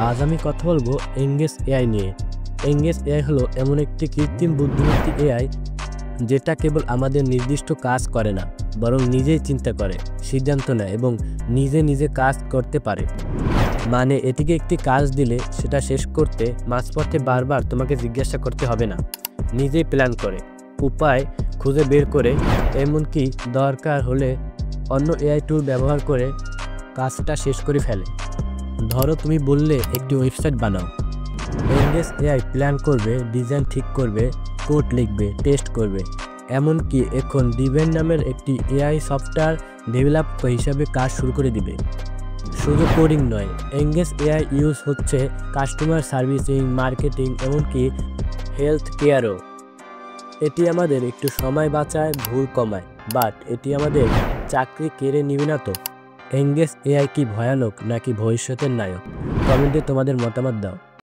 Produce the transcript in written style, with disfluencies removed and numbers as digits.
আজ আমি কথা বলবো এঙ্গেজ এআই নিয়ে। এঙ্গেজ এআই হলো এমন একটি কৃত্রিম বুদ্ধিমত্তা এআই যেটা কেবল আমাদের নির্দিষ্ট কাজ করে না, বরং নিজেই চিন্তা করে, সিদ্ধান্ত নেয় এবং নিজে নিজে কাজ করতে পারে। মানে এটিকে একটি কাজ দিলে সেটা শেষ করতে মাঝপথে বারবার তোমাকে জিজ্ঞাসা করতে হবে না। নিজেই প্ল্যান করে, উপায় খুঁজে বের করে, এমনকি দরকার হলে অন্য এআই টুল ব্যবহার করে কাজটা শেষ করে ফেলে। ধরো তুমি বললে একটি ওয়েবসাইট বানাও, এঙ্গেজ এআই প্ল্যান করবে, ডিজাইন ঠিক করবে, কোড লিখবে, টেস্ট করবে। এমনকি এখন ডিভেন নামের একটি এআই সফটওয়্যার ডেভেলপার হিসাবে কাজ শুরু করে দিবে। শুধু কোডিং নয়, এঙ্গেজ এআই ইউজ হচ্ছে কাস্টমার সার্ভিসিং, মার্কেটিং, এমনকি হেলথ কেয়ারও। এটি আমাদের একটু সময় বাঁচায়, ভুল কমায়, বাট এটি আমাদের চাকরি কেড়ে নিবে না তো? এঙ্গেজ এআই কি ভয়ানক নাকি ভবিষ্যতের নায়ক? কমেন্টে তোমাদের মতামত দাও।